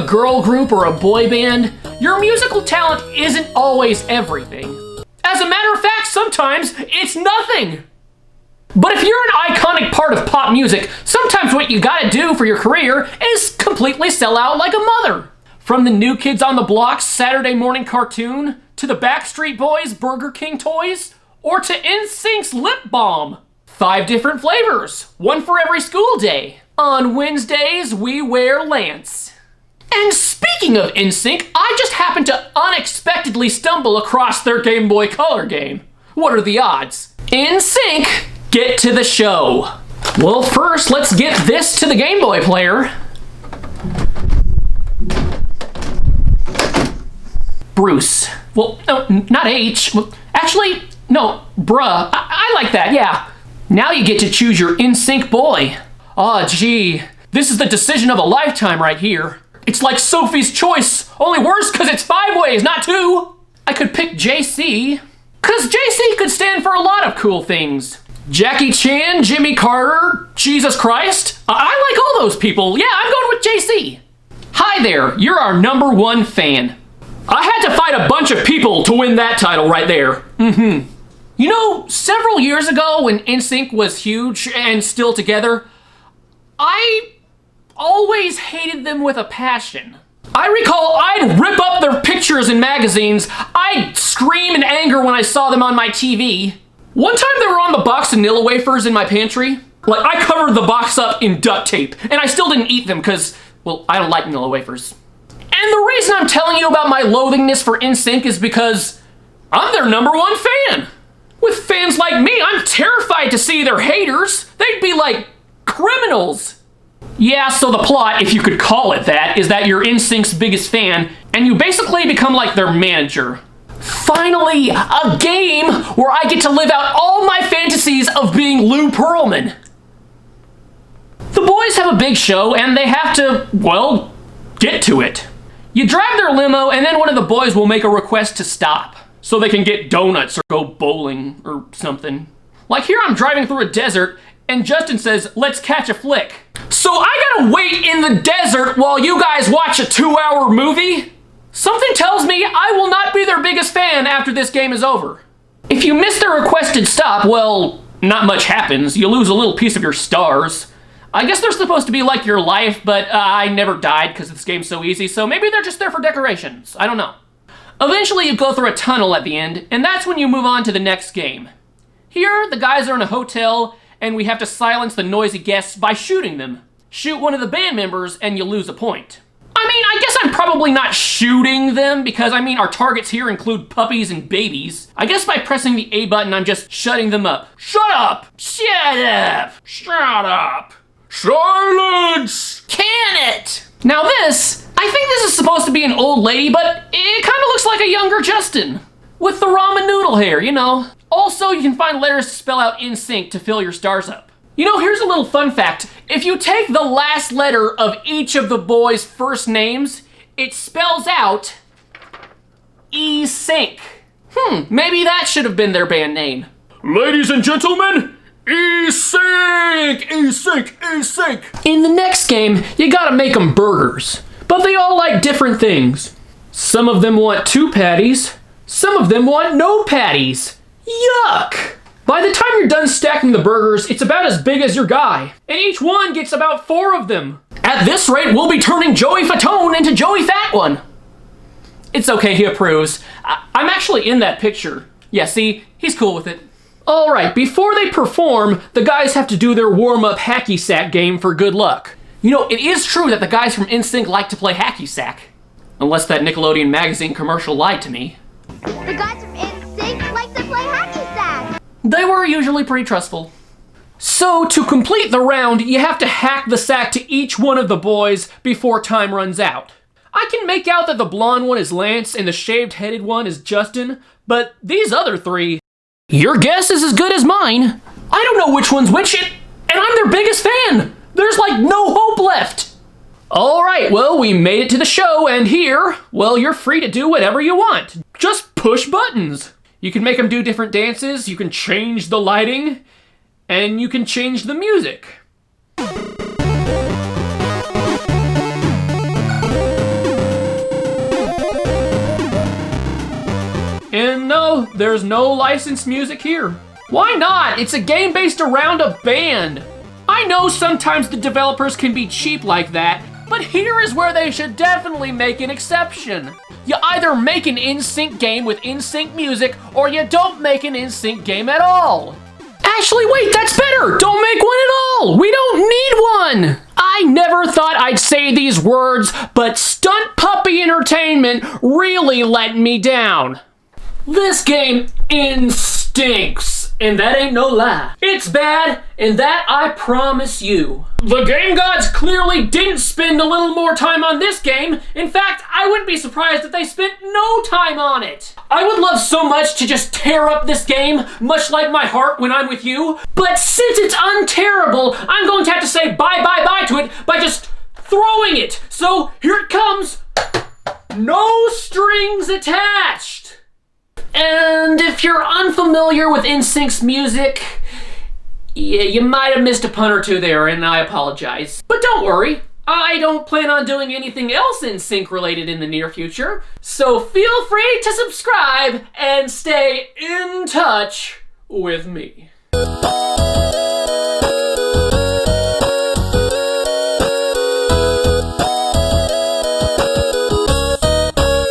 a girl group or a boy band, your musical talent isn't always everything. As a matter of fact, sometimes it's nothing. But if you're an iconic part of pop music, sometimes what you gotta do for your career is completely sell out like a mother. From the New Kids on the Block's Saturday morning cartoon, to the Backstreet Boys' Burger King toys, or to NSYNC's lip balm. 5 different flavors, one for every school day. On Wednesdays, we wear Lance. And speaking of NSYNC, I just happened to unexpectedly stumble across their Game Boy Color game. What are the odds? NSYNC, get to the show. Well, first, let's get this to the Game Boy player. Bruce. Well, no, not H. Well, actually, no, bruh. I like that, yeah. Now you get to choose your NSYNC boy. Aw, gee. This is the decision of a lifetime right here. It's like Sophie's Choice, only worse because it's 5 ways, not 2. I could pick JC, because JC could stand for a lot of cool things. Jackie Chan, Jimmy Carter, Jesus Christ. I like all those people. Yeah, I'm going with JC. Hi there, you're our #1 fan. I had to fight a bunch of people to win that title right there. You know, several years ago when NSYNC was huge and still together, I always hated them with a passion. I recall I'd rip up their pictures in magazines. I'd scream in anger when I saw them on my TV. One time they were on the box of Nilla wafers in my pantry. Like, I covered the box up in duct tape, and I still didn't eat them because, well, I don't like Nilla wafers. And the reason I'm telling you about my loathingness for NSYNC is because I'm their #1 fan. With fans like me, I'm terrified to see their haters. They'd be like criminals. Yeah, so the plot, if you could call it that, is that you're NSYNC's biggest fan, and you basically become like their manager. Finally, a game where I get to live out all my fantasies of being Lou Pearlman. The boys have a big show, and they have to, well, get to it. You drive their limo, and then one of the boys will make a request to stop, so they can get donuts or go bowling or something. Like here I'm driving through a desert, and Justin says, let's catch a flick. So I gotta wait in the desert while you guys watch a 2-hour movie? Something tells me I will not be their biggest fan after this game is over. If you miss the requested stop, well, not much happens. You lose a little piece of your stars. I guess they're supposed to be like your life, but I never died because this game's so easy, so maybe they're just there for decorations. I don't know. Eventually you go through a tunnel at the end, and that's when you move on to the next game. Here, the guys are in a hotel, and we have to silence the noisy guests by shooting them. Shoot one of the band members, and you lose a point. I mean, I guess I'm probably not shooting them, because I mean, our targets here include puppies and babies. I guess by pressing the A button, I'm just shutting them up. Shut up! Shut up! Shut up! Silence! Can it? Now this, I think this is supposed to be an old lady, but it kind of looks like a younger Justin. With the ramen noodle hair, you know. Also, you can find letters to spell out NSYNC to fill your stars up. You know, here's a little fun fact. If you take the last letter of each of the boys' first names, it spells out E-Sync. Maybe that should have been their band name. Ladies and gentlemen, E-Sync! E-Sync! E-Sync! In the next game, you gotta make them burgers. But they all like different things. Some of them want 2 patties. Some of them want no patties. Yuck! By the time you're done stacking the burgers, it's about as big as your guy. And each one gets about 4 of them. At this rate, we'll be turning Joey Fatone into Joey Fat One. It's okay, he approves. I'm actually in that picture. Yeah, see? He's cool with it. Alright, before they perform, the guys have to do their warm-up hacky sack game for good luck. You know, it is true that the guys from NSYNC like to play hacky sack. Unless that Nickelodeon magazine commercial lied to me. The guys from NSYNC like to play hacky sack. They were usually pretty trustful. So, to complete the round, you have to hack the sack to each one of the boys before time runs out. I can make out that the blonde one is Lance and the shaved-headed one is Justin, but these other 3... Your guess is as good as mine. I don't know which one's which, and I'm their biggest fan. There's like no hope left. Alright, well, we made it to the show, and here, well, you're free to do whatever you want. Just push buttons. You can make them do different dances, you can change the lighting, and you can change the music. And no, there's no licensed music here. Why not? It's a game based around a band. I know sometimes the developers can be cheap like that, but here is where they should definitely make an exception. You either make an NSYNC game with NSYNC music, or you don't make an NSYNC game at all. Actually, wait, that's better! Don't make one at all! We don't need one! I never thought I'd say these words, but Stunt Puppy Entertainment really let me down. This game stinks, and that ain't no lie. It's bad, and that I promise you. The game gods clearly didn't spend a little more time on this game. In fact, I wouldn't be surprised if they spent no time on it. I would love so much to just tear up this game, much like my heart when I'm with you. But since it's unterrible, I'm going to have to say bye to it by just throwing it. So here it comes. No strings attached. And if you're unfamiliar with NSYNC's music, yeah, you might have missed a pun or two there, and I apologize. But don't worry, I don't plan on doing anything else NSYNC related in the near future, so feel free to subscribe and stay in touch with me.